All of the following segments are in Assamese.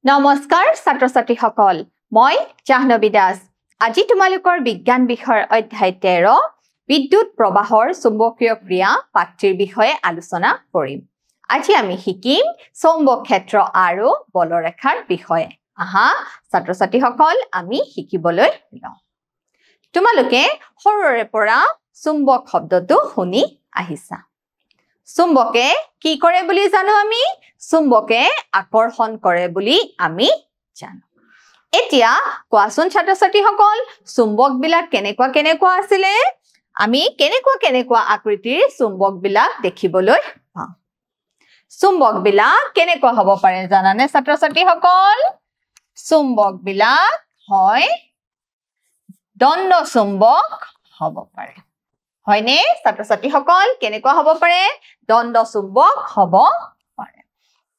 নমস্কাৰ ছাত্ৰ-ছাত্ৰী সকল মই জাহ্নবী দাস আজি তোমালোকৰ বিজ্ঞান বিষয়ৰ অধ্যায় 13 বিদ্যুৎ প্ৰবাহৰ চুম্বকীয় ক্ৰিয়া পাঠটিৰ বিষয়ে আলোচনা কৰিম আজি আমি শিকিম চৌম্বক ক্ষেত্ৰ আৰু বলৰেখাৰ বিষয়ে আহা ছাত্ৰ-ছাত্ৰী সকল আমি শিকিবলৈ লওঁ তোমালোকে সৰুৰে পৰা চুম্বক শব্দটো শুনি আহিছা চুম্বকে কি কৰে বুলি জানো আমি চুম্বকে আকৰ্ষণ কৰে বুলি আমি জানো এতিয়া কোৱাচোন ছাত্ৰ-ছাত্ৰী সকল চুম্বক বিলাক কেনেকুৱা আছিল আমি কেনেকুৱা আকৃতিৰ চুম্বক বিলাক দেখিবলৈ পাওঁ চুম্বক বিলাক কেনেকুৱা হ'ব পাৰে জানানে ছাত্ৰ-ছাত্ৰী সকল চুম্বক বিলাক হয় দণ্ড চুম্বক হ'ব পাৰে হয়নে ছাত্ৰ-ছাত্ৰী সকল কেনেকুৱা হ'ব পাৰে দণ্ড চুম্বক হ'ব পাৰে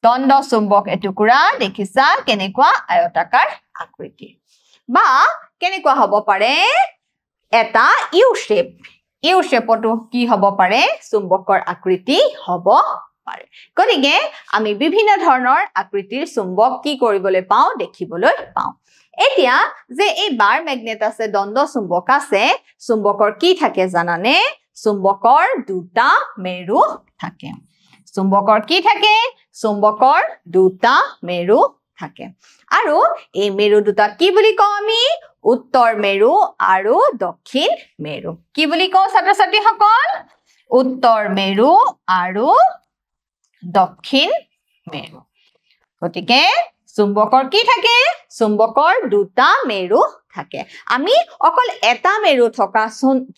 দণ্ড চুম্বক এটুকুৰা দেখিছা কেনেকুৱা আয়তাকাৰ আকৃতি বা কেনেকুৱা হ'ব পাৰে এটা ইউ শেপটো কি হ'ব পাৰে চুম্বকৰ আকৃতি হ'ব পাৰে গতিকে আমি বিভিন্ন ধৰণৰ আকৃতিৰ চুম্বক কি কৰিবলৈ পাওঁ দেখিবলৈ পাওঁ এতিয়া যে এই বাৰ ম্যাগনেট আছে দণ্ড চুম্বক আছে চুম্বকৰ কি থাকে জানানে চুম্বকৰ দুটা মেৰু থাকে চুম্বকৰ কি থাকে চুম্বকৰ দুটা মেৰু থাকে আৰু এই মেৰু দুটা কি বুলি কওঁ আমি উত্তৰ মেৰু আৰু দক্ষিণ মেৰু কি বুলি কওঁ ছাত্ৰ-ছাত্ৰী সকল উত্তৰ মেৰু আৰু দক্ষিণ মেৰু গতিকে চুম্বকৰ কি থাকে চুম্বকৰ দুটা মেৰু থাকে আমি অকল এটা মেৰু থকা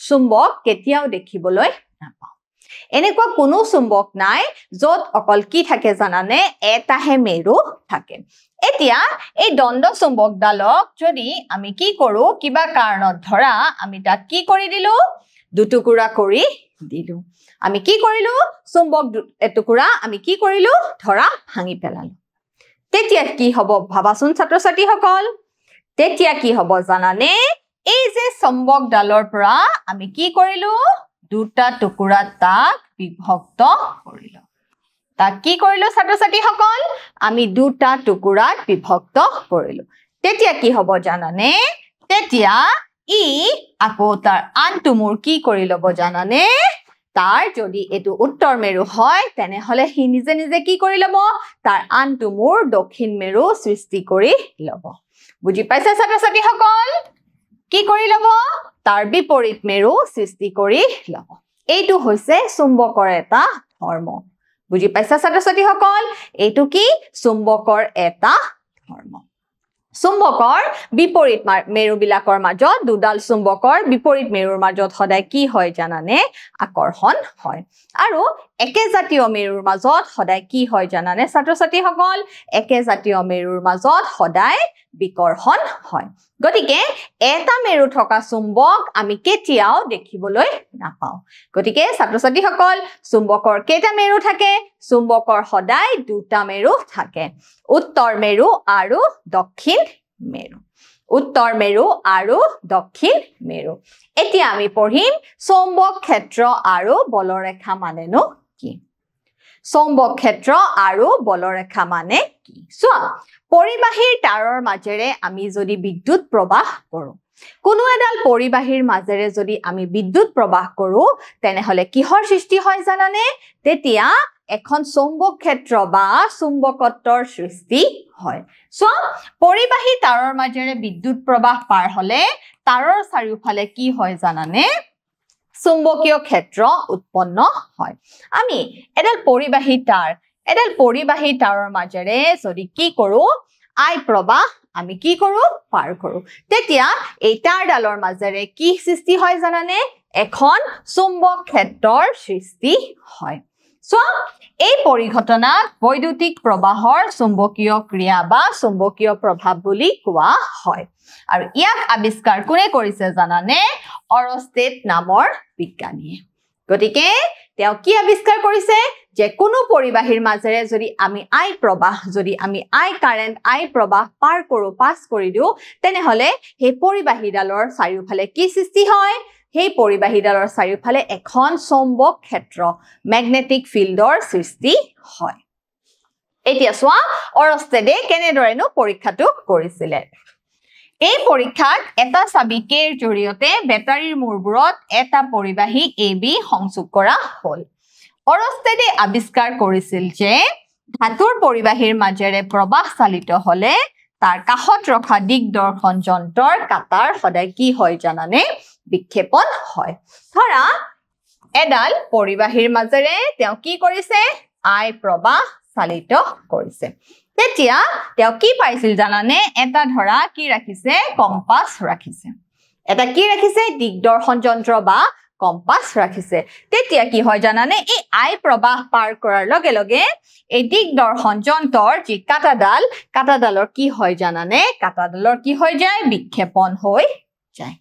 চুম্বক কেতিয়াও দেখিবলৈ নাপাওঁ এনেকুৱা কোনো চুম্বক নাই যত অকল কি থাকে জানানে এটাহে মেৰু থাকে এতিয়া এই দণ্ড চুম্বকডালক যদি আমি কি কৰো কিবা কাৰণত ধৰা আমি তাক কি কৰি দিলো দুটুকুৰা কৰি দিলো আমি কি কৰিলো চুম্বক এটুকুৰা আমি কি কৰিলো ধৰা ভাঙি পেলালো তেতিয়া কি হ'ব ভাবাচোন ছাত্ৰ-ছাত্ৰী সকল তেতিয়া কি হ'ব জানানে এই যে চুম্বকডালৰ পৰা আমি কি কৰিলো দুটা টুকুৰা তাক বিভক্ত কৰিলো তাক কি কৰিলো ছাত্ৰ-ছাত্ৰী সকল আমি দুটা টুকুৰাত বিভক্ত কৰিলো তেতিয়া কি হ'ব জানানে তেতিয়া ই আকৌ তাৰ আনটো মূৰ কি কৰি ল'ব জানানে তাৰ যদি এটো উত্তৰ মেৰু হয় তেনেহলে হি নিজে নিজে কি কৰি ল'ব তাৰ আনটো মূৰ দক্ষিণ মেৰু সৃষ্টি কৰি ল'ব বুজি পাইছা ছাত্ৰ-ছাত্ৰী সকল কি কৰি ল'ব তাৰ বিপৰীত মেৰু সৃষ্টি কৰি ল'ব এইটো হৈছে চুম্বকৰ এটা ধৰ্ম বুজি পাইছা ছাত্ৰ-ছাত্ৰী সকল এইটো কি চুম্বকৰ এটা ধৰ্ম চুম্বকৰ বিপৰীত মেৰু বিলাকৰ মাজত দুডাল চুম্বকৰ বিপৰীত মেৰুৰ মাজত সদায় কি হয় জানানে আকৰ্ষণ হয় আৰু একে জাতীয় মেৰুৰ মাজত সদায় কি হয় জানানে ছাত্ৰ-ছাত্ৰী সকল একে জাতীয় মেৰুৰ মাজত সদায় বিকৰ্ষণ হয় গতিকে এটা মেৰু থকা চুম্বক আমি কেতিয়াও দেখিবলৈ নাপাওঁ গতিকে ছাত্ৰ-ছাত্ৰী সকল চুম্বকৰ কেইটা মেৰু থাকে চুম্বকৰ সদায় দুটা মেৰু থাকে উত্তৰ মেৰু আৰু দক্ষিণ মেৰু উত্তৰ মেৰু আৰু দক্ষিণ মেৰু এতিয়া আমি পঢ়িম চৌম্বক ক্ষেত্ৰ আৰু বলৰেখা মানেনো কি চৌম্বক ক্ষেত্ৰ আৰু বলৰেখা মানে কি চোৱা পৰিবাহীৰ তাৰৰ মাজেৰে আমি যদি বিদ্যুৎ প্ৰবাহ কৰো কোনো এডাল পৰিবাহীৰ মাজেৰে যদি আমি বিদ্যুৎ প্ৰবাহ কৰো তেনেহলে কিহৰ সৃষ্টি হয় জানানে তেতিয়া এখন চৌম্বক ক্ষেত্ৰ বা চুম্বকত্বৰ সৃষ্টি হয় চোৱা পৰিবাহী তাৰৰ মাজেৰে বিদ্যুৎ প্ৰবাহ পাৰ হলে তাৰৰ চাৰিওফালে কি হয় জানানে চুম্বকীয় ক্ষেত্ৰ উৎপন্ন হয় আমি এডাল পৰিবাহী তাৰৰ মাজেৰে যদি কি কৰো আই প্ৰবাহ আমি কি কৰো পাৰ কৰো তেতিয়া এই তাৰডালৰ মাজেৰে কি সৃষ্টি হয় জানানে এখন চুম্বক ক্ষেত্ৰৰ সৃষ্টি হয় চোৱা এই পৰিঘটনাক বৈদ্যুতিক প্ৰবাহৰ চুম্বকীয় ক্ৰিয়া বা চুম্বকীয় প্ৰভাৱ বুলি কোৱা হয় আৰু ইয়াক আৱিষ্কাৰ কোনে কৰিছে জানানে অৰষ্টেড নামৰ বিজ্ঞানীয়ে গতিকে তেওঁ কি আৱিষ্কাৰ কৰিছে যে কোনো পৰিবাহীৰ মাজেৰে যদি আমি আই কাৰেন্ট আই প্ৰবাহ পাছ কৰি দিও তেনেহলে সেই পৰিবাহীডালৰ চাৰিওফালে কি সৃষ্টি হয় সেই পৰিবাহীডালৰ চাৰিওফালে এখন চৌম্বক ক্ষেত্ৰ ম্যাগনেটিক ফিল্ডৰ সৃষ্টি হয় এতিয়া চোৱা অৰষ্টেডে কেনেদৰেনো পৰীক্ষাটো কৰিছিলে এই পৰীক্ষাত এটা চাবিকেৰ জৰিয়তে বেটাৰীৰ মূৰবোৰত এটা পৰিবাহী AB সংযোগ কৰা হ'ল অৰষ্টেডে আৱিষ্কাৰ কৰিছিল যে ধাতুৰ পৰিবাহীৰ মাজেৰে প্ৰবাহ চালিত হলে তাৰ কাষত ৰখা দিগদৰ্শন যন্ত্ৰৰ কাটাৰ সদায় কি হয় জানানে বিক্ষেপণ হয় ধৰা এডাল পৰিবাহীৰ মাজেৰে তেওঁ কি কৰিছে আই প্ৰবাহ চালিত কৰিছে তেতিয়া তেওঁ কি পাইছিল জানানে এটা ধৰা কি ৰাখিছে কম্পাস ৰাখিছে এটা কি ৰাখিছে দিগদৰ্শন যন্ত্ৰ বা কম্পাস ৰাখিছে তেতিয়া কি হয় জানানে এই আই প্ৰবাহ পাৰ কৰাৰ লগে লগে এই দিগদৰ্শন যন্ত্ৰৰ যি কাটাডালৰ কি হয় জানানে কাটাডালৰ কি হৈ যায় বিক্ষেপণ হৈ যায়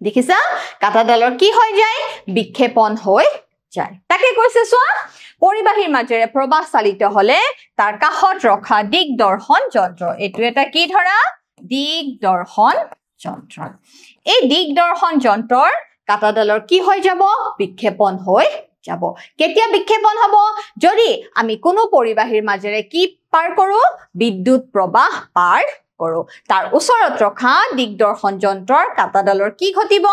দেখিছা কাটাডালৰ কি হৈ যায় বিক্ষেপণ হৈ যায় তাকে কৈছে চোৱা পৰিবাহীৰ মাজেৰে প্ৰবাহ চালিত হলে তাৰ কাষত ৰখা দিগদৰ্শন যন্ত্ৰ এটো এটা কি ধৰা দিগদৰ্শন যন্ত্ৰ এই দিগদৰ্শন যন্ত্ৰৰ কাটাডালৰ কি হৈ যাব বিক্ষেপণ হৈ যাব কেতিয়া বিক্ষেপণ হ'ব যদি আমি কোনো পৰিবাহীৰ মাজেৰে কি পাৰ কৰো বিদ্যুৎ প্ৰবাহ পাৰ কৰো তাৰ ওচৰত ৰখা দিগদৰ্শন যন্ত্ৰৰ কাটাডালৰ কি ঘটিব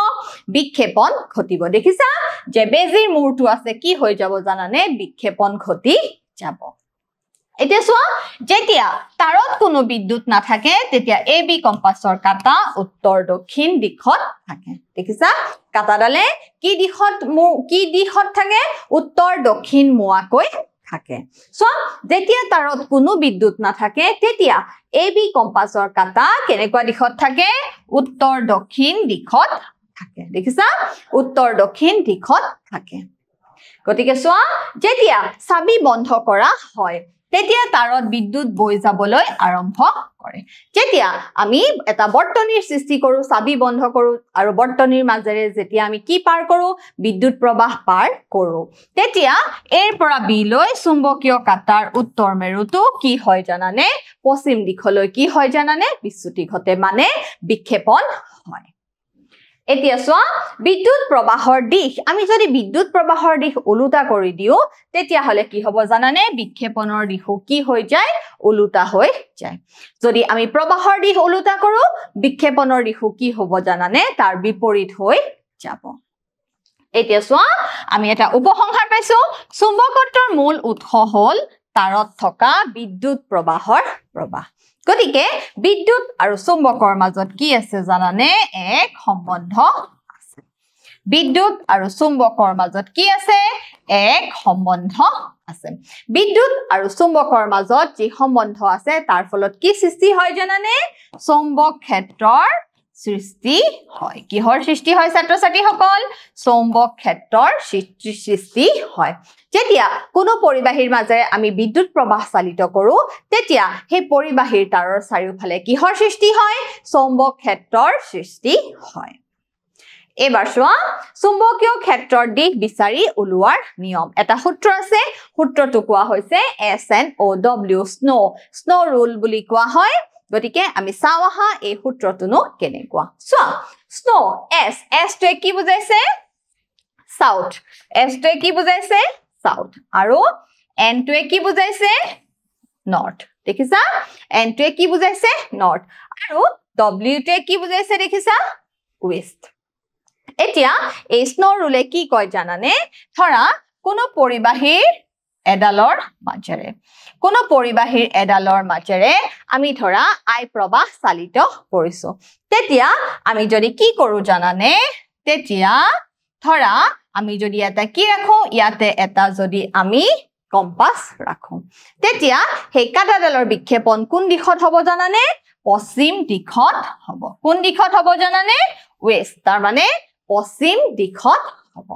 বিক্ষেপণ ঘটিব দেখিছা যে বেজিৰ মূৰটো আছে কি হৈ যাব জানানে বিক্ষেপণ ঘটি যাব এতিয়া চোৱা যেতিয়া তাৰত কোনো বিদ্যুৎ নাথাকে তেতিয়া AB কম্পাসৰ কাটা উত্তৰ দক্ষিণ দিশত থাকে দেখিছা কাটাডালে কি দিশত থাকে উত্তৰ দক্ষিণ মুৱাকৈ থাকে চোৱা যেতিয়া তাৰত কোনো বিদ্যুৎ নাথাকে তেতিয়া AB কম্পাসৰ কাটা কেনেকুৱা দিশত থাকে উত্তৰ দক্ষিণ দিশত থাকে দেখিছা উত্তৰ দক্ষিণ দিশত থাকে গতিকে চোৱা যেতিয়া চাবি বন্ধ কৰা হয় তেতিয়া তাৰত বিদ্যুৎ বৈ যাবলৈ আৰম্ভ কৰে যেতিয়া আমি এটা বৰ্তনীৰ সৃষ্টি কৰো চাবি বন্ধ কৰো আৰু বৰ্তনীৰ মাজেৰে যেতিয়া আমি কি পাৰ কৰো বিদ্যুৎ প্ৰবাহ পাৰ কৰো তেতিয়া এৰ পৰা বি লৈ চুম্বকীয় কাটাৰ উত্তৰ মেৰুটো কি হয় জানানে পশ্চিম দিশলৈ কি হয় জানানে বিচ্যুতি ঘটে মানে বিক্ষেপণ হয় এতিয়া চোৱা বিদ্যুৎ প্ৰবাহৰ দিশ আমি যদি বিদ্যুৎ প্ৰবাহৰ দিশ উলুটা কৰি দিও তেতিয়া হলে কি হ'ব জানানে বিক্ষেপণৰ দিশো কি হৈ যায় উলুটা হৈ যায় যদি আমি প্ৰবাহৰ দিশ উলুটা কৰো বিক্ষেপণৰ দিশো কি হ'ব জানানে তাৰ বিপৰীত হৈ যাব এতিয়া চোৱা আমি এটা উপসংহাৰ পাইছো চুম্বকত্বৰ মূল উৎস হ'ল তাৰত থকা বিদ্যুৎ প্ৰবাহৰ প্ৰবাহ গতিকে বিদ্যুৎ আৰু চুম্বকৰ মাজত কি আছে জানানে এক সম্বন্ধ আছে বিদ্যুৎ আৰু চুম্বকৰ মাজত কি আছে এক সম্বন্ধ আছে বিদ্যুৎ আৰু চুম্বকৰ মাজত যি সম্বন্ধ আছে তাৰ ফলত কি সৃষ্টি হয় জানানে চুম্বক ক্ষেত্ৰৰ সৃষ্টি হয় কিহৰ সৃষ্টি হয় ছাত্ৰ-ছাত্ৰীসকল চুম্বক ক্ষেত্ৰৰ সৃষ্টি হয় যেতিয়া কোনো পৰিবাহীৰ মাজেৰে আমি বিদ্যুৎ প্ৰবাহ চালিত কৰো তেতিয়া সেই পৰিবাহীৰ তাৰৰ চাৰিওফালে কিহৰ সৃষ্টি হয় চুম্বক ক্ষেত্ৰৰ সৃষ্টি হয় এবাৰ চোৱা চুম্বকীয় ক্ষেত্ৰৰ দিশ বিচাৰি উলিওৱাৰ নিয়ম এটা সূত্ৰ আছে সূত্ৰটো কোৱা হৈছে SNOW স্নো ৰুল বুলি কোৱা হয় গতিকে আমি চাও আহা এই সূত্ৰটোনো কেনেকুৱা চোৱা স্নো এছ টো কি বুজাইছে সাউথ এছ টো কি বুজাইছে সাউথ আৰু এন টো কি বুজাইছে নৰ্থ দেখিছা এন টো কি বুজাইছে নৰ্থ আৰু ডব্লিউ টো কি বুজাইছে দেখিছা ওয়েস্ট এতিয়া এই স্নো ৰুলে কি কয় জানানে ধৰা কোনো পৰিবাহীৰ এডালৰ মাজেৰে আমি ধৰা আই প্ৰবাহ চালিত কৰিছো তেতিয়া আমি যদি কি কৰো জানানে তেতিয়া ধৰা আমি যদি এটা কি ৰাখো ইয়াতে এটা যদি আমি কম্পাস ৰাখো তেতিয়া সেই কাটাডালৰ বিক্ষেপণ কোন দিশত হ'ব জানানে পশ্চিম দিশত হ'ব কোন দিশত হ'ব জানানে ওয়েস্ট তাৰ মানে পশ্চিম দিশত হ'ব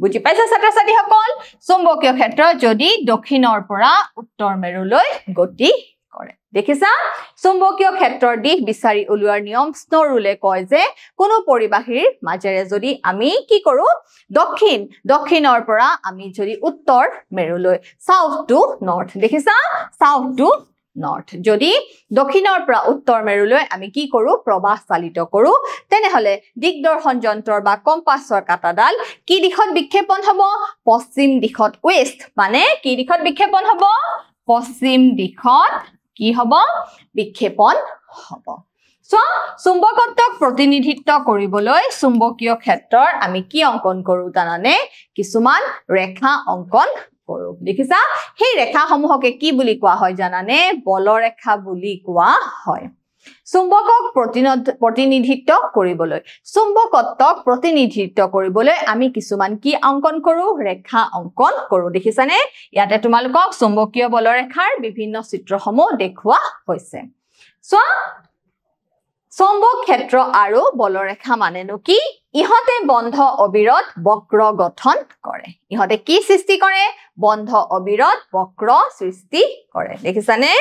বুজি পাইছা ছাত্ৰ-ছাত্ৰীসকল চুম্বকীয় ক্ষেত্ৰ যদি দক্ষিণৰ পৰা উত্তৰ মেৰুলৈ গতি কৰে দেখিছা চুম্বকীয় ক্ষেত্ৰৰ দিশ বিচাৰি উলিওৱাৰ নিয়ম স্নো ৰুলে কয় যে কোনো পৰিবাহীৰ মাজেৰে যদি আমি কি কৰো দক্ষিণৰ পৰা আমি যদি উত্তৰ মেৰুলৈ সাউথ টু নৰ্থ দেখিছা সাউথ টু নৰ্থ যদি দক্ষিণৰ পৰা উত্তৰ মেৰুলৈ আমি কি কৰো প্ৰবাহ চালিত কৰো তেনেহলে দিগদৰ্শন যন্ত্ৰৰ বা কম্পাসৰ কাটাডাল কি দিশত বিক্ষেপণ হ'ব পশ্চিম দিশত ওয়েস্ট মানে কি দিশত বিক্ষেপণ হ'ব পশ্চিম দিশত কি হ'ব বিক্ষেপণ হ'ব সো চুম্বকত্বক প্ৰতিনিধিত্ব কৰিবলৈ চুম্বকীয় ক্ষেত্ৰৰ আমি কি অঙ্কন কৰো জানানে কিছুমান ৰেখা অঙ্কন কৰো দেখিছা সেই ৰেখাসমূহকে কি বুলি কোৱা হয় জানানে বলৰেখা বুলি কোৱা হয় চুম্বকক প্ৰতিনিধিত্ব কৰিবলৈ চুম্বকত্বক প্ৰতিনিধিত্ব কৰিবলৈ আমি কিছুমান কি অঙ্কন কৰো ৰেখা অঙ্কন কৰো দেখিছানে ইয়াতে তোমালোকক চুম্বকীয় বলৰেখাৰ বিভিন্ন চিত্ৰসমূহ দেখুৱা হৈছে সো চুম্বক ক্ষেত্ৰ আৰু বলৰেখা মানেনো কি ইহতে বন্ধ অবিৰত বক্ৰ গঠন কৰে ইহতে কি সৃষ্টি কৰে বন্ধ অবিৰত বক্ৰ সৃষ্টি কৰে দেখিছানে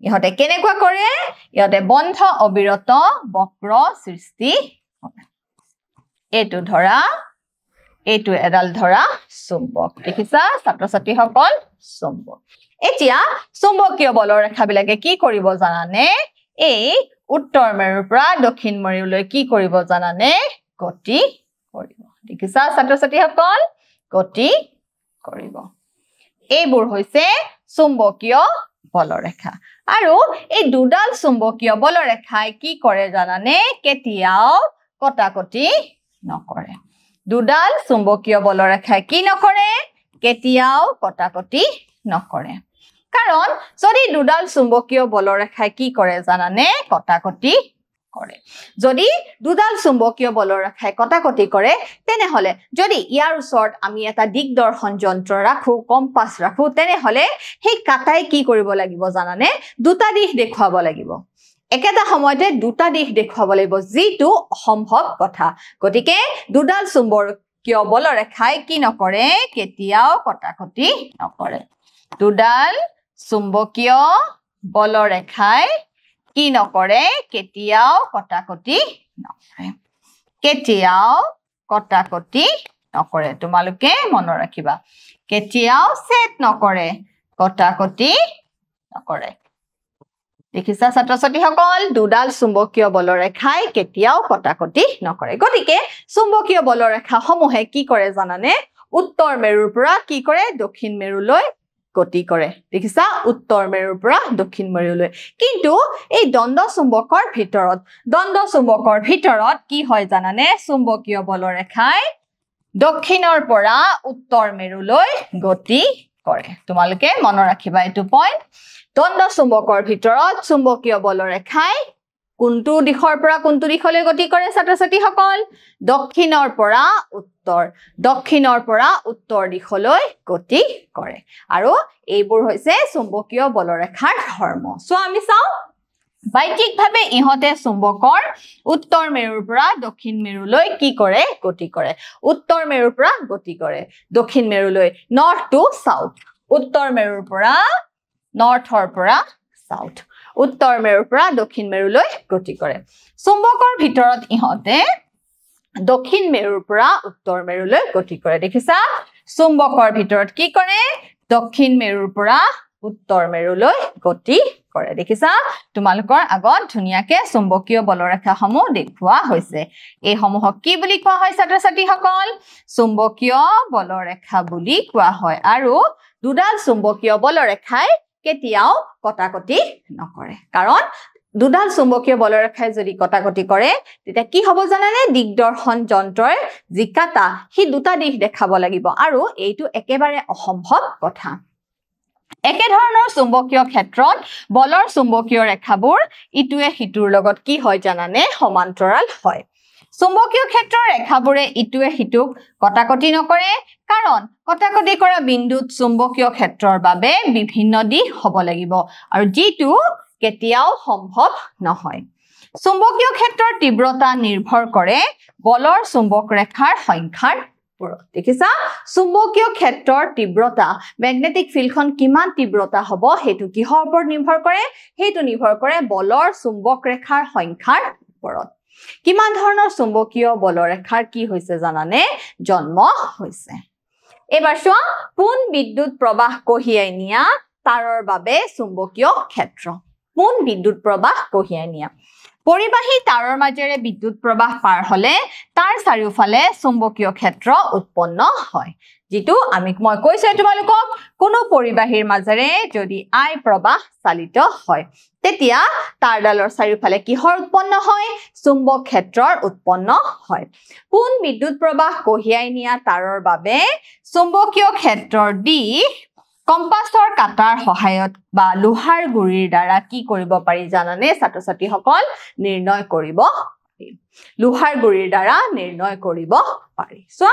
ইহতে কেনেকুৱা কৰে ইহতে বন্ধ অবিৰত বক্ৰ সৃষ্টি কৰে এটো ধৰা এটো এডাল ধৰা চুম্বক দেখিছা ছাত্ৰ ছাত্ৰী সকল চুম্বক এতিয়া চুম্বকীয় বলৰেখা বিলাকে কি কৰিব জানানে এই উত্তৰ মেৰুৰ পৰা দক্ষিণ মেৰুলৈ কি কৰিব জানানে গতি কৰিব দেখিছা ছাত্ৰ ছাত্ৰী সকল গতি কৰিব এইবোৰ হৈছে চুম্বকীয় বলৰেখা আৰু এই দুডাল চুম্বকীয় বলৰেখাই কি কৰে জানানে কেতিয়াও কটাকটি নকৰে দুডাল চুম্বকীয় বলৰেখাই কি নকৰে কেতিয়াও কটাকটি নকৰে কাৰণ যদি দুডাল চুম্বকীয় বলৰেখাই কি কৰে জানানে কটাকটি কৰে যদি দুডাল চুম্বকীয় বলৰেখাই কটাকটি কৰে তেনেহলে যদি ইয়াৰ ওচৰত আমি এটা দিগদৰ্শন যন্ত্ৰ ৰাখো কম্পাস ৰাখো তেনেহলে সেই কাটাই কি কৰিব লাগিব জানানে দুটা দিশ দেখুৱাব লাগিব একেটা সময়তে দুটা দিশ দেখুৱাব লাগিব যেটো অসম্ভৱ কথা গতিকে দুডাল চুম্বকীয় বলৰেখাই কি নকৰে কেতিয়াও কটাকটি নকৰে দুডাল চুম্বকীয় বলৰেখাই কি নকৰে কেতিয়াও কটাকটি নকৰে কেতিয়াও কটাকটি নকৰে তোমালোকে মনত ৰাখিবা কেতিয়াও ছেট নকৰে কটাকটি নকৰে দেখিছা ছাত্ৰ ছাত্ৰী সকল দুডাল চুম্বকীয় বলৰেখাই কেতিয়াও কটাকটি নকৰে গতিকে চুম্বকীয় বলৰেখা সমূহে কি কৰে জানানে উত্তৰ মেৰুৰ পৰা কি কৰে দক্ষিণ মেৰুলৈ গতি কৰে দেখিছা উত্তৰ মেৰুৰ পৰা দক্ষিণ মেৰুলৈ কিন্তু এই দ্বন্দ্ব চুম্বকৰ ভিতৰত কি হয় জানানে চুম্বকীয় বলৰেখাই দক্ষিণৰ পৰা উত্তৰ মেৰুলৈ গতি কৰে তোমালোকে মনত ৰাখিবা এটো পইণ্ট দ্বন্দ্ব চুম্বকৰ ভিতৰত চুম্বকীয় বলৰেখাই কোনটো দিশৰ পৰা কোনটো দিশলৈ গতি কৰে ছাত্ৰ ছাত্ৰী সকল দক্ষিণৰ পৰা উত্তৰ দিশলৈ গতি কৰে আৰু এইবোৰ হৈছে চুম্বকীয় বলৰেখাৰ ধৰ্ম সো আমি চাও বাইকিকভাৱে ইহতে চুম্বকৰ উত্তৰ মেৰুৰ পৰা দক্ষিণ মেৰুলৈ কি কৰে গতি কৰে উত্তৰ মেৰুৰ পৰা গতি কৰে দক্ষিণ মেৰুলৈ নৰ্থ টু সাউথ উত্তৰ মেৰুৰ পৰা নৰ্থৰ পৰা সাউথ উত্তৰ মেৰুৰ পৰা দক্ষিণ মেৰুলৈ গতি কৰে চুম্বকৰ ভিতৰত ইহতে দক্ষিণ মেৰুৰ পৰা উত্তৰ মেৰুলৈ গতি কৰে দেখিছা চুম্বকৰ ভিতৰত কি কৰে দক্ষিণ মেৰুৰ পৰা উত্তৰ মেৰুলৈ গতি কৰে দেখিছা তোমালোকৰ আগত ধুনিয়াকে চুম্বকীয় বলৰেখাসমূহ দেখুৱা হৈছে এই সমূহক কি বুলি কোৱা হয় ছাত্ৰ ছাত্ৰী সকল চুম্বকীয় বলৰেখা বুলি কোৱা হয় আৰু দুডাল চুম্বকীয় বলৰেখাই কেতিয়াও কটাকটি নকৰে কাৰণ দুডাল চুম্বকীয় বলৰেখাই যদি কটাকটি কৰে তেতিয়া কি হ'ব জানানে দিগদৰ্শন যন্ত্ৰৰ জিকাটা হি দুটা দিশ দেখাব লাগিব আৰু এইটো একেবাৰে অসম্ভৱ কথা একে ধৰণৰ চুম্বকীয় ক্ষেত্ৰত বলৰ চুম্বকীয় ৰেখাবোৰ ইটোৱে সিটোৰ লগত কি হয় জানানে সমান্তৰাল হয় চুম্বকীয় ক্ষেত্ৰৰ ৰেখাবোৰে ইটোৱে সিটোক কটাকটি নকৰে কাৰণ কটাকটি কৰা বিন্দুত চুম্বকীয় ক্ষেত্ৰৰ বাবে বিভিন্ন দিশ হ'ব লাগিব আৰু যেটো কেতিয়াও সম্ভৱ নহয় চুম্বকীয় ক্ষেত্ৰৰ তীব্ৰতা নিৰ্ভৰ কৰে বলৰ চুম্বক ৰেখাৰ সংখ্যাৰ ওপৰত দেখিছা চুম্বকীয় ক্ষেত্ৰৰ তীব্ৰতা ম্যাগনেটিক ফিল্ডখন কিমান তীব্ৰতা হ'ব হেতু কিহৰ ওপৰত নিৰ্ভৰ কৰে হেতু নিৰ্ভৰ কৰে বলৰ চুম্বক ৰেখাৰ সংখ্যাৰ ওপৰত কিমান ধৰণৰ চুম্বকীয় বলৰেখাৰ কি হৈছে জানানে জন্ম হৈছে এবাৰ চোৱা পোন বিদ্যুৎ প্ৰবাহ কঢ়িয়াই নিয়া তাৰৰ বাবে চুম্বকীয় ক্ষেত্ৰ পোন বিদ্যুৎ প্ৰবাহ কঢ়িয়াই নিয়া পৰিবাহী তাৰৰ মাজেৰে বিদ্যুৎ প্ৰবাহ পাৰ হলে তাৰ চাৰিওফালে চুম্বকীয় ক্ষেত্ৰ উৎপন্ন হয় যেটো মই কৈছো তোমালোকক কোনো পৰিবাহীৰ মাজেৰে যদি আই প্ৰবাহ চালিত হয় তেতিয়া তাৰডালৰ চাৰিওফালে কিহৰ উৎপন্ন হয় চুম্বক ক্ষেত্ৰৰ উৎপন্ন হয় পোন বিদ্যুৎ প্ৰবাহ কঢ়িয়াই নিয়া তাৰৰ বাবে চুম্বকীয় ক্ষেত্ৰৰ দিশ কম্পাছৰ কাটাৰ সহায়ত বা লোহাৰ গুৰিৰ দ্বাৰা কি কৰিব পাৰি জানানে ছাত্ৰ-ছাত্ৰীসকল নিৰ্ণয় কৰিব পাৰি লোহাৰ গুৰিৰ দ্বাৰা নিৰ্ণয় কৰিব পাৰি সো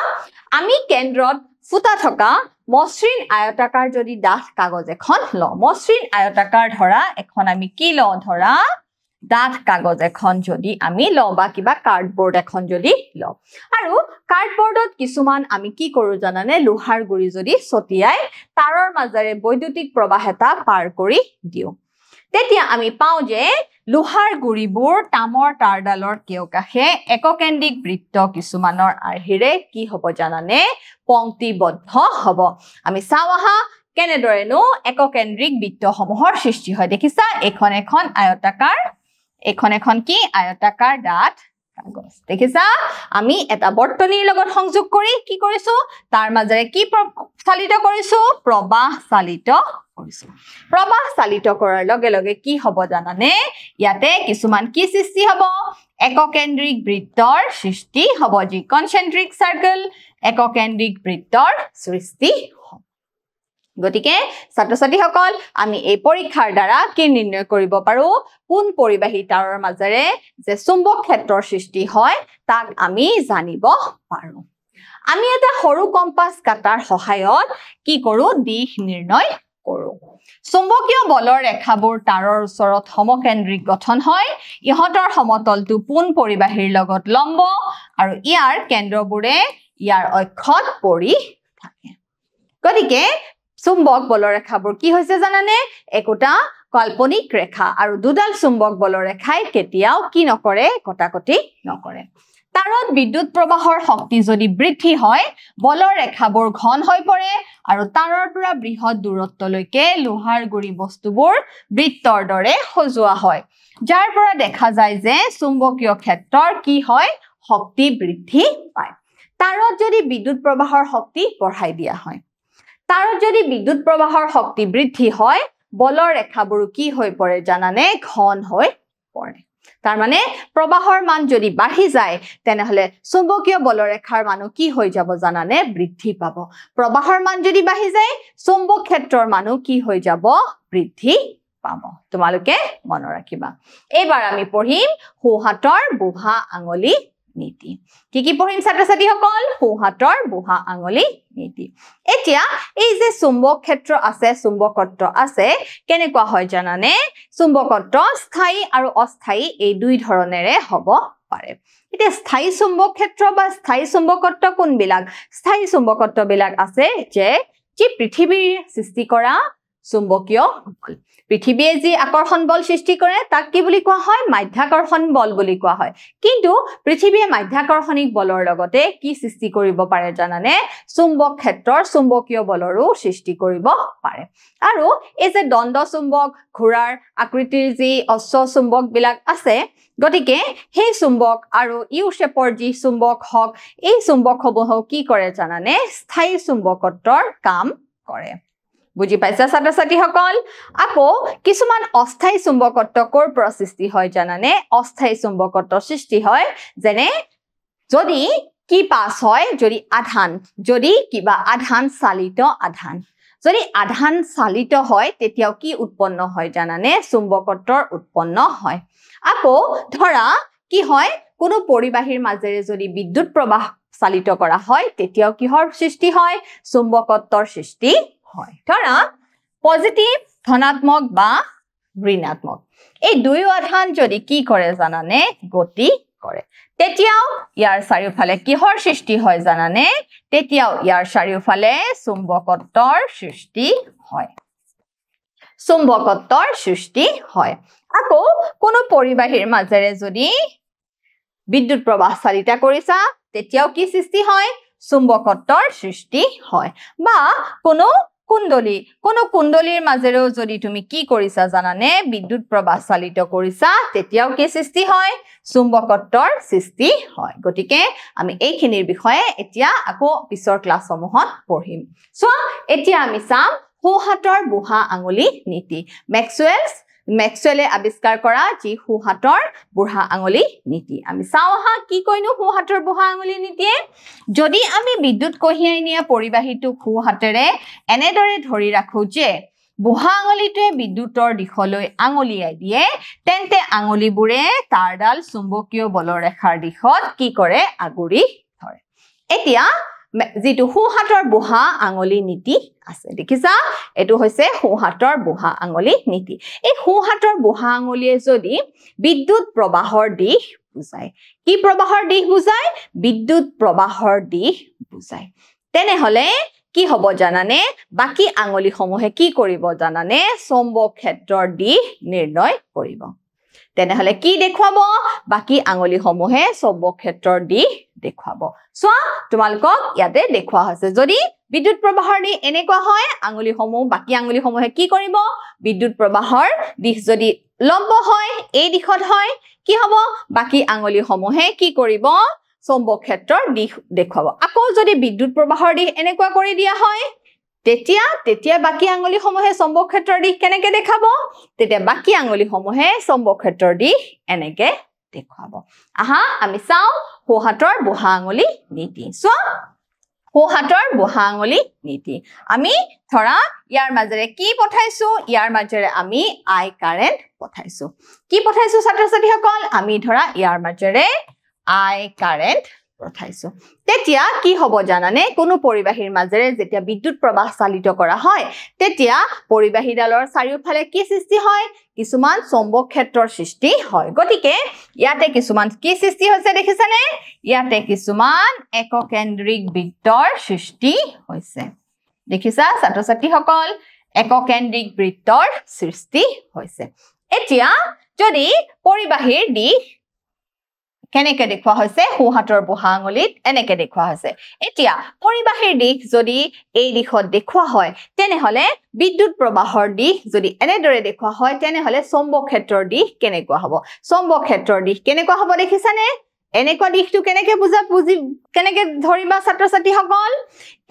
আমি কেন্দ্ৰত ফুটা থকা মসৃণ আয়তাকাৰ যদি ডাঠ কাগজ এখন লওঁ মসৃণ আয়তাকাৰ ধৰা এখন আমি কি লওঁ ধৰা ডাঠ কাগজ এখন যদি আমি লওঁ বা কিবা কাৰ্ডবোৰ্ড এখন যদি লওঁ আৰু কাৰ্ডবোৰ্ডত কিছুমান আমি কি কৰো জানানে লোহাৰ গুৰি যদি ছটিয়াই তাৰৰ মাজেৰে বৈদ্যুতিক প্ৰবাহ এটা পাৰ কৰি দিও তেতিয়া আমি পাও যে লোহাৰ গুৰিবোৰ তামৰ তাৰডালৰ কেওকাষে এককেন্দ্ৰিক বৃত্ত কিছুমানৰ আৰ্হিৰে কি হ'ব জানানে পংক্তিবদ্ধ হ'ব আমি চাও আহা কেনেদৰেনো এককেন্দ্ৰিক বৃত্তসমূহৰ সৃষ্টি হয় দেখিছা এখন আয়তাকাৰ এখন কি আয়তাকাৰ ডাঠ কাগজ দেখিছা আমি এটা বৰ্তনীৰ লগত সংযোগ কৰি কি কৰিছো তাৰ মাজেৰে কি চালিত কৰিছো প্ৰবাহ চালিত কৰিছো প্ৰবাহ চালিত কৰাৰ লগে লগে কি হ'ব জানানে ইয়াতে কিছুমান কি সৃষ্টি হ'ব এককেন্দ্ৰিক বৃত্তৰ সৃষ্টি হ'ব যি কনচেন্ট্ৰিক সাৰ্কেল এককেন্দ্ৰিক বৃত্তৰ সৃষ্টি হ'ব গতিকে ছাত্ৰ-ছাত্ৰীসকল আমি এই পৰীক্ষাৰ দ্বাৰা কি নিৰ্ণয় কৰিব পাৰো কোন পৰিবাহী তাৰৰ মাজেৰে যে চুম্বক ক্ষেত্ৰৰ সৃষ্টি হয় তাক আমি জানিব পাৰো আমি এটা সৰু কম্পাছ কাটাৰ সহায়ত কি কৰো দিশ নিৰ্ণয় কৰো চুম্বকীয় বলৰ ৰেখাবোৰ তাৰৰ ওচৰত সমকেন্দ্ৰিক গঠন হয় ইহতৰ সমতলটো পোন পৰিবাহীৰ লগত লম্ব আৰু ইয়াৰ কেন্দ্ৰবোৰে ইয়াৰ অক্ষত পৰি থাকে গতিকে চুম্বক বলৰ ৰেখাবোৰ কি হৈছে জানানে একোটা কাল্পনিক ৰেখা আৰু দুডাল চুম্বক বলৰ ৰেখাই কেতিয়াও কি নকৰে কটাকটি নকৰে তাৰত বিদ্যুৎ প্ৰবাহৰ শক্তি যদি বৃদ্ধি হয় বলৰ ৰেখাবোৰ ঘন হৈ পৰে আৰু তাৰৰ পৰা বৃহৎ দূৰত্বলৈকে লোহাৰ গুৰি বস্তুবোৰ বৃত্তৰ দৰে সজোৱা হয় যাৰ পৰা দেখা যায় যে চুম্বকীয় ক্ষেত্ৰৰ কি হয় শক্তি বৃদ্ধি পায় তাৰত যদি বিদ্যুৎ প্ৰবাহৰ শক্তি বঢ়াই দিয়া হয় তাৰত যদি বিদ্যুৎ প্ৰবাহৰ শক্তি বৃদ্ধি হয় বলৰ ৰেখাবোৰ কি হৈ পৰে জানানে ঘন হৈ পৰে তাৰ মানে প্ৰবাহৰ মান যদি বাঢ়ি যায় তেনেহলে চুম্বকীয় বলৰ ৰেখাৰ মান কি হৈ যাব জানানে বৃদ্ধি পাব প্ৰবাহৰ মান যদি বাঢ়ি যায় চুম্বক ক্ষেত্ৰৰ মান কি হৈ যাব বৃদ্ধি পাব তোমালোকে মন ৰাখিবা এবাৰ আমি পঢ়িম সোঁহাতৰ বুঢ়া আঙুলি নীতি কি পঢ়িম ছাত্ৰ-ছাত্ৰীসকল সোঁহাতৰ বুঢ়া আঙুলি নীতি এতিয়া এই যে চুম্বক ক্ষেত্ৰ আছে চুম্বকত্ব আছে কেনেকুৱা হয় জানানে চুম্বকত্ব স্থায়ী আৰু অস্থায়ী এই দুই ধৰণেৰে হ'ব পাৰে এতিয়া স্থায়ী চুম্বক ক্ষেত্ৰ বা স্থায়ী চুম্বকত্ব কোনবিলাক স্থায়ী চুম্বকত্ব বিলাক আছে যে পৃথিৱীৰ সৃষ্টি কৰা চুম্বকীয় বল পৃথিৱীয়ে যি আকৰ্ষণ বল সৃষ্টি কৰে তাক কি বুলি কোৱা হয় মাধ্যাকৰ্ষণ বল বুলি কোৱা হয় কিন্তু পৃথিৱীয়ে মাধ্যাকৰ্ষণিক বলৰ লগতে কি সৃষ্টি কৰিব পাৰে জানানে চুম্বক ক্ষেত্ৰৰ চুম্বকীয় বলৰো সৃষ্টি কৰিব পাৰে আৰু এই যে দণ্ড চুম্বক ঘোঁৰাৰ আকৃতিৰ যি অশ্ব চুম্বক বিলাক আছে গতিকে সেই চুম্বক আৰু ইউ শেপৰ যি চুম্বক হক এই চুম্বকসমূহ কি কৰে জানানে স্থায়ী চুম্বকত্বৰ কাম কৰে বুজি পাইছা ছাত্ৰ-ছাত্ৰীসকল আকৌ কিছুমান অস্থায়ী চুম্বকত্ব কৰ পৰা সৃষ্টি হয় জানানে অস্থায়ী চুম্বকত্ব সৃষ্টি হয় যেনে যদি কি পাস হয় যদি কিবা আধান চালিত আধান যদি আধান চালিত হয় তেতিয়াও কি উৎপন্ন হয় জানানে চুম্বকত্বৰ উৎপন্ন হয় আকৌ ধৰা কি হয় কোনো পৰিবাহীৰ মাজেৰে যদি বিদ্যুৎ প্ৰবাহ চালিত কৰা হয় তেতিয়াও কিহৰ সৃষ্টি হয় চুম্বকত্বৰ সৃষ্টি হয় ধৰা পজিটিভ ধনাত্মক বা ঋণাত্মক এই দুই আধান যদি কি কৰে জানানে গতি কৰে তেতিয়াও ইয়াৰ চাৰিওফালে কিহৰ সৃষ্টি হয় জানানে তেতিয়াও ইয়াৰ চাৰিওফালে চুম্বকত্বৰ সৃষ্টি হয় চুম্বকত্বৰ সৃষ্টি হয় আকৌ কোনো পৰিবাহীৰ মাজেৰে যদি বিদ্যুৎ প্ৰবাহ চালিত কৰিছা তেতিয়াও কি সৃষ্টি হয় চুম্বকত্বৰ সৃষ্টি হয় বা কোনো কুণ্ডলী কোনো কুণ্ডলীৰ মাজেৰেও যদি তুমি কি কৰিছা জানানে বিদ্যুৎ প্ৰবাহ চালিত কৰিছা তেতিয়াও কি সৃষ্টি হয় চুম্বকত্বৰ সৃষ্টি হয় গতিকে আমি এইখিনিৰ বিষয়ে এতিয়া আকৌ পিছৰ ক্লাছসমূহত পঢ়িম সো এতিয়া আমি চাম সোঁহাতৰ বুঢ়া আঙুলি নীতি মেক্সৱেলে আৱিষ্কাৰ কৰা যি সোঁহাতৰ বুঢ়া আঙুলি নীতি আমি চাও আহা কি কইনো সোঁহাতৰ বুঢ়া আঙুলি নীতিয়ে যদি আমি বিদ্যুৎ কঢ়িয়াই নিয়া পৰিবাহীটো সোঁহাতেৰে এনেদৰে ধৰি ৰাখো যে বুঢ়া আঙুলিটোৱে বিদ্যুৎৰ দিশলৈ আঙুলিয়াই দিয়ে তেন্তে আঙুলিবোৰে তাঁৰডাল চুম্বকীয় বলৰেখাৰ দিশত কি কৰে আগুৰি ধৰে এতিয়া যেটো সোঁহাতৰ বুঢ়া আঙুলি নীতি আছে দেখিছা এটো হৈছে সোঁহাতৰ বুঢ়া আঙুলি নীতি এই সোঁহাতৰ বুঢ়া আঙুলিয়ে যদি বিদ্যুৎ প্ৰবাহৰ দিশ বুজায় কি প্ৰবাহৰ দিশ বুজায় বিদ্যুৎ প্ৰবাহৰ দিশ বুজায় তেনেহলে কি হ'ব জানানে বাকি আঙুলি সমূহে কি কৰিব জানানে চৌম্বক ক্ষেত্ৰৰ দিশ নিৰ্ণয় কৰিব তেনেহলে কি দেখুৱাব বাকি আঙুলি সমূহে চৌম্বক ক্ষেত্ৰৰ দিশ দেখুৱাব সো তোমালোকক ইয়াতে দেখুৱা হৈছে যদি বিদ্যুৎ প্ৰবাহৰ দিশ এনেকুৱা হয় আঙুলি সমূহ বাকি আঙুলি সমূহে কি কৰিব বিদ্যুৎ প্ৰবাহৰ দিশ যদি লম্ব হয় এই দিশত হয় কি হ'ব বাকি আঙুলি সমূহে কি কৰিব চৌম্বক ক্ষেত্ৰৰ দিশ দেখুৱাব আকৌ যদি বিদ্যুৎ প্ৰবাহৰ দিশ এনেকুৱা কৰি দিয়া হয় তেতিয়া বাকি আঙুলি সমূহে চৌম্বক ক্ষেত্ৰৰ দিশ কেনেকে দেখাব তেতিয়া বাকি আঙুলি সমূহে চৌম্বক ক্ষেত্ৰৰ দিশ এনেকে দেখুৱাব আহা আমি চাও সোঁহাতৰ বুঢ়া আঙুলি নীতি সো সোঁহাতৰ বুঢ়া আঙুলি নীতি আমি ধৰা ইয়াৰ মাজেৰে কি পঠাইছো ইয়াৰ মাজেৰে আমি আই কাৰেন্ট পঠাইছো কি পঠাইছো ছাত্ৰ ছাত্ৰীসকল আমি ধৰা ইয়াৰ মাজেৰে আই কাৰেন্ট পঠাইছো তেতিয়া কি হ'ব জানানে কোনো পৰিবাহীৰ মাজেৰে যেতিয়া বিদ্যুৎ প্ৰবাহ চালিত কৰা হয় তেতিয়া পৰিবাহীডালৰ চাৰিওফালে কি সৃষ্টি হয় কিছুমান চৌম্বক ক্ষেত্ৰৰ সৃষ্টি হয় গতিকে ইয়াতে কিছুমান কি সৃষ্টি হৈছে দেখিছানে ইয়াতে কিছুমান এককেন্দ্ৰিক বৃত্তৰ সৃষ্টি হৈছে দেখিছা ছাত্ৰ ছাত্ৰীসকল এককেন্দ্ৰিক বৃত্তৰ সৃষ্টি হৈছে এতিয়া যদি পৰিবাহীৰ দিশ কেনেকে দেখুৱা হৈছে সোঁহাতৰ বুঢ়া আঙুলিত এনেকে দেখুৱা হৈছে এতিয়া পৰিবাহীৰ দিশ যদি এই দিশত দেখুৱা হয় তেনেহলে বিদ্যুৎ প্ৰবাহৰ দিশ যদি এনেদৰে দেখুৱা হয় তেনেহলে চৌম্বক ক্ষেত্ৰৰ দিশ কেনেকুৱা হ'ব চৌম্বক ক্ষেত্ৰৰ দিশ কেনেকুৱা হ'ব দেখিছানে এনেকুৱা দিশটো কেনেকে কেনেকে ধৰিবা ছাত্ৰ ছাত্ৰীসকল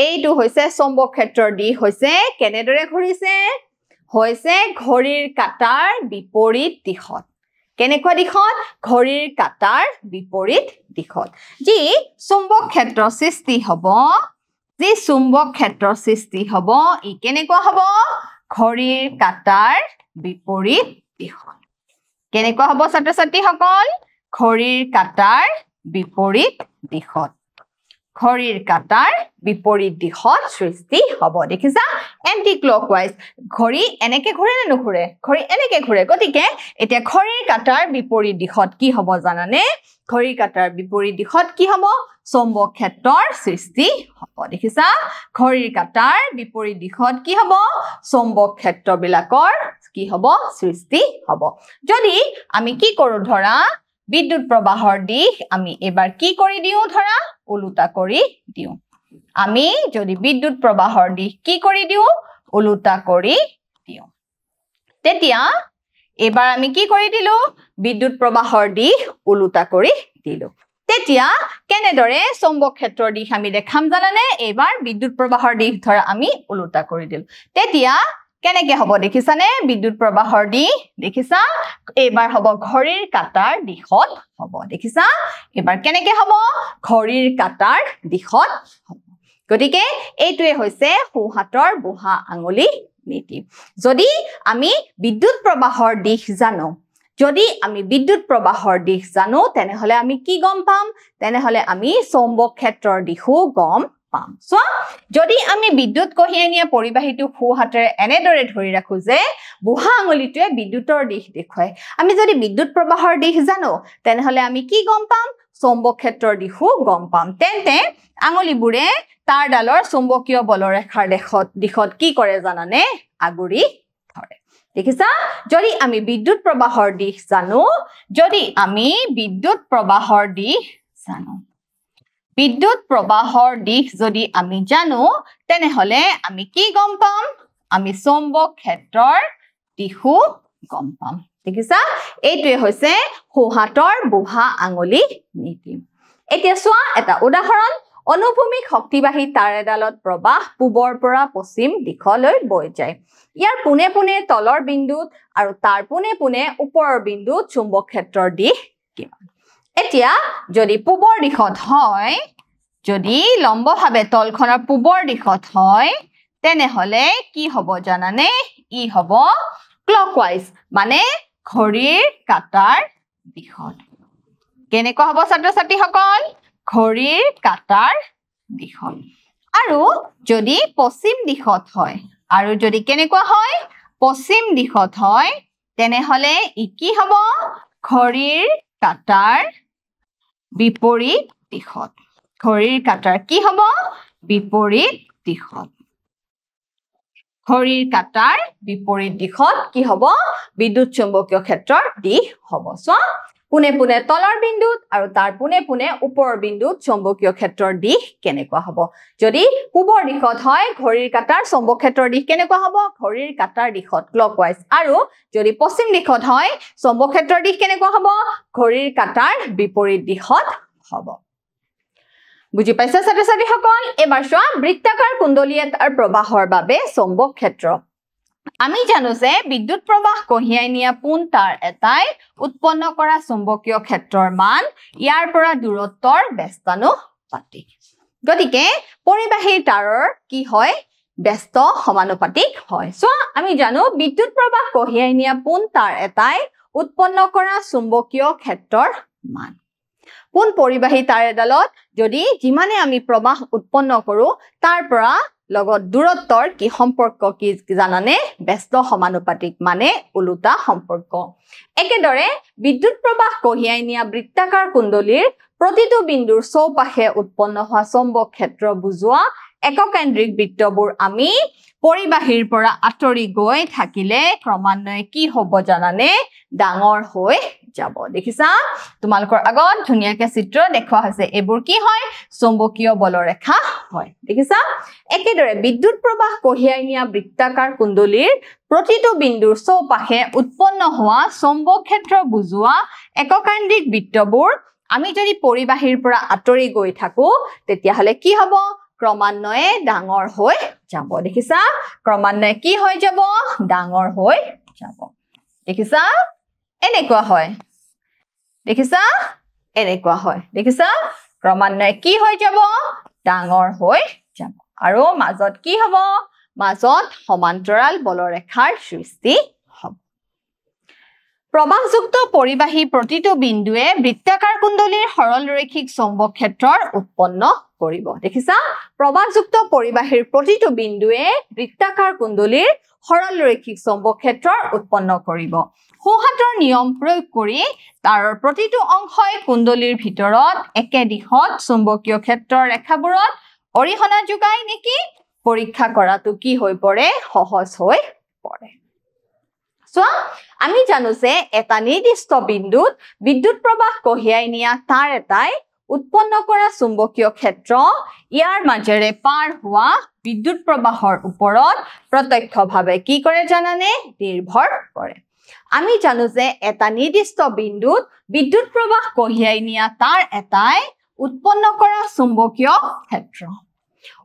এইটো হৈছে চৌম্বক ক্ষেত্ৰৰ দিশ হৈছে কেনেদৰে ঘূৰিছে হৈছে ঘড়ীৰ কাটাৰ বিপৰীত দিশত কেনেকুৱা দিশত ঘড়ীৰ কাটাৰ বিপৰীত দিশত যি চুম্বক ক্ষেত্ৰৰ সৃষ্টি হ'ব যি চুম্বক ক্ষেত্ৰৰ সৃষ্টি হ'ব ই কেনেকুৱা হ'ব ঘড়ীৰ কাটাৰ বিপৰীত দিশত কেনেকুৱা হ'ব ছাত্ৰ ছাত্ৰীসকল ঘড়ীৰ কাটাৰ বিপৰীত দিশত ঘড়ীৰ কাটাৰ বিপৰীত দিশত সৃষ্টি হ'ব দেখিছা এন্টি ক্লকৱাইজ ঘড়ী এনেকে ঘূৰে নে নুঘূৰে ঘড়ী এনেকে ঘূৰে গতিকে এতিয়া ঘড়ীৰ কাটাৰ বিপৰীত দিশত কি হ'ব জানানে ঘড়ীৰ কাটাৰ বিপৰীত দিশত কি হ'ব চৌম্বক ক্ষেত্ৰৰ সৃষ্টি হ'ব দেখিছা ঘড়ীৰ কাটাৰ বিপৰীত দিশত কি হ'ব চৌম্বক ক্ষেত্ৰবিলাকৰ কি হ'ব সৃষ্টি হ'ব যদি আমি কি কৰো ধৰা বিদ্যুৎ প্ৰবাহৰ দিশ আমি এবাৰ কি কৰি দিও ধৰা উলুটা কৰি দিও আমি যদি বিদ্যুৎ প্ৰবাহৰ দিশ কি কৰি দিও উলুটা কৰি দিও তেতিয়া এবাৰ আমি কি কৰি দিলো বিদ্যুৎ প্ৰবাহৰ দিশ উলুটা কৰি দিলো তেতিয়া কেনেদৰে চৌম্বক ক্ষেত্ৰৰ দিশ আমি দেখাম জানানে এবাৰ বিদ্যুৎ প্ৰবাহৰ দিশ ধৰা আমি উলুটা কৰি দিলো তেতিয়া কেনেকে হ'ব দেখিছানে বিদ্যুৎ প্ৰবাহৰ দিশ দেখিছা এবাৰ হ'ব ঘড়ীৰ কাটাৰ দিশত হ'ব দেখিছা এবাৰ কেনেকে হ'ব ঘড়ীৰ কাটাৰ দিশত হ'ব গতিকে এইটোৱে হৈছে সোঁহাতৰ বুঢ়া আঙুলি নীতি যদি আমি বিদ্যুৎ প্ৰবাহৰ দিশ জানো যদি আমি বিদ্যুৎ প্ৰবাহৰ দিশ জানো তেনেহলে আমি কি গম পাম তেনেহলে আমি চৌম্বক ক্ষেত্ৰৰ দিশো গম পাম সো যদি আমি বিদ্যুৎ কঢ়িয়াই নিয়া পৰিবাহীটো সোঁহাতেৰে এনেদৰে ধৰি ৰাখো যে বুঢ়া আঙুলিটোৱে বিদ্যুৎৰ দিশ দেখুৱায় আমি যদি বিদ্যুৎ প্ৰবাহৰ দিশ জানো তেনেহলে আমি কি গম পাম চৌম্বক ক্ষেত্ৰৰ দিশো গম পাম তেন্তে আঙুলিবোৰে তাঁৰডালৰ চুম্বকীয় বলৰেখাৰ দিশত কি কৰে জানানে আগুৰি ধৰে দেখিছা যদি আমি বিদ্যুৎ প্ৰবাহৰ দিশ জানো যদি আমি বিদ্যুৎ প্ৰবাহৰ দিশ জানো বিদ্যুৎ প্ৰবাহৰ দিশ যদি আমি জানো তেনেহলে আমি কি গম পাম আমি চৌম্বক ক্ষেত্ৰৰ দিশো গম পাম দেখিছা এইটোৱে হৈছে সোহাতৰ বুঢ়া আঙুলি নীতি এতিয়া চোৱা এটা উদাহৰণ অনুভূমিক শক্তিবাহী তাৰ এডালত প্ৰবাহ পূবৰ পৰা পশ্চিম দিশলৈ বৈ যায় ইয়াৰ পুনে পুনে তলৰ বিন্দুত আৰু তাৰ পুনে পুনে ওপৰৰ বিন্দুত চুম্বক ক্ষেত্ৰৰ দিশ কিমান এতিয়া যদি পূবৰ দিশত হয় যদি লম্বভাৱে তলখনৰ পূবৰ দিশত হয় তেনেহলে কি হ'ব জানানে ই হ'ব ক্লকৱাইজ মানে ঘড়ীৰ কাটাৰ দিশত কেনেকুৱা হ'ব ছাত্ৰ ছাত্ৰীসকল ঘড়ীৰ কাটাৰ দিশত আৰু যদি পশ্চিম দিশত হয় আৰু যদি কেনেকুৱা হয় পশ্চিম দিশত হয় তেনেহলে ই কি হ'ব ঘড়ীৰ কাটাৰ বিপৰীত দিশত ঘড়ীৰ কাটাৰ কি হ'ব বিপৰীত দিশত ঘড়ীৰ কাটাৰ বিপৰীত দিশত কি হ'ব বিদ্যুৎ চুম্বকীয় ক্ষেত্ৰৰ দিশ হ'ব চোৱা পুনে পুনে তলৰ বিন্দুত আৰু তাৰ পুনে পুনে ওপৰৰ বিন্দুত চুম্বকীয় ক্ষেত্ৰৰ দিশ কেনেকুৱা হ'ব যদি পূবৰ দিশত হয় ঘড়ীৰ কাটাৰ চুম্বক ক্ষেত্ৰৰ দিশ কেনেকুৱা হ'ব ঘড়ীৰ কাটাৰ দিশত ক্লকৱাইজ আৰু যদি পশ্চিম দিশত হয় চুম্বক ক্ষেত্ৰৰ দিশ কেনেকুৱা হ'ব ঘড়ীৰ কাটাৰ বিপৰীত দিশত হ'ব বুজি পাইছা ছাত্ৰ ছাত্ৰীসকল এবাৰ চোৱা বৃত্তাকাৰ কুণ্ডলী এটাৰ প্ৰবাহৰ বাবে চুম্বক ক্ষেত্ৰ আমি জানো যে বিদ্যুৎ প্ৰবাহ কঢ়িয়াই নিয়া পোন তাৰ এটাই উৎপন্ন কৰা চুম্বকীয় ক্ষেত্ৰৰ মান ইয়াৰ পৰা দূৰত্বৰ ব্যস্তানুপাতিক গতিকে পৰিবাহী তাৰৰ কি হয় ব্যস্ত সমানুপাতিক হয় চোৱা আমি জানো বিদ্যুৎ প্ৰবাহ কঢ়িয়াই নিয়া পোন তাৰ এটাই উৎপন্ন কৰা চুম্বকীয় ক্ষেত্ৰৰ মান পোন পৰিবাহী তাৰ এডালত যদি যিমানে আমি প্ৰবাহ উৎপন্ন কৰো তাৰ পৰা লগত দূৰত্বৰ কি সম্পৰ্ক কি জানানে ব্যস্ত সমানুপাতিক মানে উলুটা সম্পৰ্ক একেদৰে বিদ্যুৎ প্ৰবাহ কঢ়িয়াই নিয়া বৃত্তাকাৰ কুণ্ডলীৰ প্ৰতিটো বিন্দুৰ চৌপাশে উৎপন্ন হোৱা চুম্বক ক্ষেত্ৰ বুজোৱা এককেন্দ্ৰিক বৃত্তবোৰ আমি পৰিবাহীৰ পৰা আঁতৰি গৈ থাকিলে ক্ৰমান্বয়ে কি হ'ব জানানে ডাঙৰ হৈ যাব দেখিছা তোমালোকৰ আগত ধুনীয়াকে চিত্ৰ দেখুৱা হৈছে এইবোৰ কি হয় চুম্বকীয় বলৰেখা হয় দেখিছা একেদৰে বিদ্যুৎ প্ৰবাহ কঢ়িয়াই নিয়া বৃত্তাকাৰ কুণ্ডলীৰ প্ৰতিটো বিন্দুৰ চৌপাশে উৎপন্ন হোৱা চুম্বক ক্ষেত্ৰ বুজোৱা এককেন্দ্ৰিক বৃত্তবোৰ আমি যদি পৰিবাহীৰ পৰা আঁতৰি গৈ থাকো তেতিয়াহলে কি হ'ব ক্ৰমান্বয়ে ডাঙৰ হৈ যাব দেখিছা ক্ৰমান্বয়ে কি হৈ যাব ডাঙৰ হৈ যাব দেখিছা এনেকুৱা হয় দেখিছা এনেকুৱা হয় দেখিছা ক্ৰমান্বয়ে কি হৈ যাব ডাঙৰ হৈ যাব আৰু মাজত কি হ'ব মাজত সমান্তৰাল বলৰেখাৰ সৃষ্টি হ'ব প্ৰবাহযুক্ত পৰিবাহী প্ৰতিটো বিন্দুৱে বৃত্তাকাৰ কুণ্ডলীৰ সৰল ৰৈখিক চুম্বক ক্ষেত্ৰৰ উৎপন্ন কৰিব দেখিছা প্ৰবাহযুক্ত পৰিবাহীৰ প্ৰতিটো বিন্দুৱে বৃত্তাকাৰ কুণ্ডলীৰ সৰল ৰৈখিক চুম্বক ক্ষেত্ৰৰ উৎপন্ন কৰিব সোহাতৰ নিয়ম প্ৰয়োগ কৰি তাৰৰ প্ৰতিটো অংশই কুণ্ডলীৰ ভিতৰত একে দিশত চুম্বকীয় ক্ষেত্ৰৰ ৰেখাবোৰত অৰিহণা যোগায় নেকি পৰীক্ষা কৰাটো কি হৈ পৰে সহজ হৈ পৰে চোৱা আমি জানো যে এটা নিৰ্দিষ্ট বিন্দুত বিদ্যুৎ প্ৰবাহ কঢ়িয়াই নিয়া তাৰ এটাই উৎপন্ন কৰা চুম্বকীয় ক্ষেত্ৰ ইয়াৰ মাজেৰে পাৰ হোৱা বিদ্যুৎ প্ৰবাহৰ ওপৰত প্ৰত্যক্ষভাৱে কি কৰে জানানে নিৰ্ভৰ কৰে আমি জানো যে এটা নিৰ্দিষ্ট বিন্দুত বিদ্যুৎ প্ৰবাহ কঢ়িয়াই নিয়া তাৰ এটাই উৎপন্ন কৰা চুম্বকীয় ক্ষেত্ৰ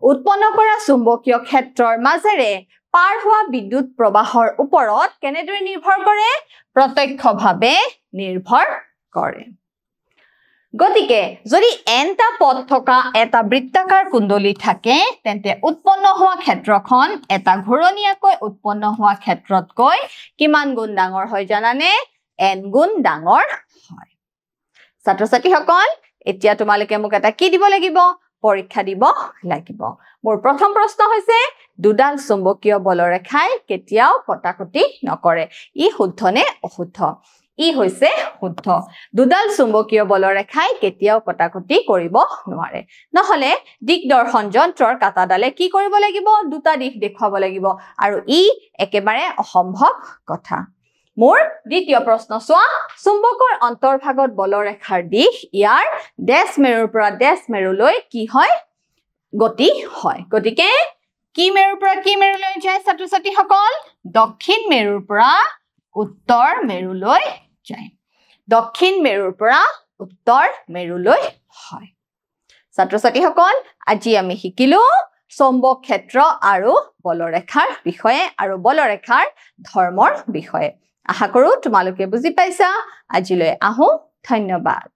উৎপন্ন কৰা চুম্বকীয় ক্ষেত্ৰৰ মাজেৰে পাৰ হোৱা বিদ্যুৎ প্ৰবাহৰ ওপৰত কেনেদৰে নিৰ্ভৰ কৰে প্ৰত্যক্ষভাৱে নিৰ্ভৰ কৰে গতিকে যদি এনটা পথ থকা এটা বৃত্তাকাৰ কুণ্ডলী থাকে তেন্তে উৎপন্ন হোৱা ক্ষেত্ৰখন এটা ঘূৰণীয়াকৈ উৎপন্ন হোৱা ক্ষেত্ৰতকৈ কিমান গুণ ডাঙৰ হয় জানানে n গুণ ডাঙৰ হয় ছাত্ৰ ছাত্ৰীসকল এতিয়া তোমালোকে মোক এটা কি দিব লাগিব পৰীক্ষা দিব লাগিব মোৰ প্ৰথম প্ৰশ্ন হৈছে দুডাল চুম্বকীয় বলৰেখাই কেতিয়াও কটাকটি নকৰে ই শুদ্ধ নে অশুদ্ধ ই হৈছে শুদ্ধ দুডাল চুম্বকীয় বলৰেখাই কেতিয়াও কটাকটি কৰিব নোৱাৰে নহলে দিগদৰ্শন যন্ত্ৰৰ কাটাডালে কি কৰিব লাগিব দুটা দিশ দেখুৱাব লাগিব আৰু ই একেবাৰে অসম্ভৱ কথা মোৰ দ্বিতীয় প্ৰশ্ন চোৱা চুম্বকৰ অন্তৰ্ভাগত বলৰেখাৰ দিশ ইয়াৰ ডেশ মেৰুৰ পৰা ডেশ মেৰুলৈ কি হয় গতি হয় গতিকে কি মেৰুৰ পৰা কি মেৰুলৈ যায় ছাত্ৰ ছাত্ৰীসকল দক্ষিণ মেৰুৰ পৰা উত্তৰ মেৰুলৈ যায় দক্ষিণ মেৰুৰ পৰা উত্তৰ মেৰুলৈ হয় ছাত্ৰ ছাত্ৰীসকল আজি আমি শিকিলো চৌম্বক ক্ষেত্ৰ আৰু বলৰেখাৰ বিষয়ে আৰু বলৰেখাৰ ধৰ্মৰ বিষয়ে আশা কৰো তোমালোকে বুজি পাইছা আজিলৈ আহো ধন্যবাদ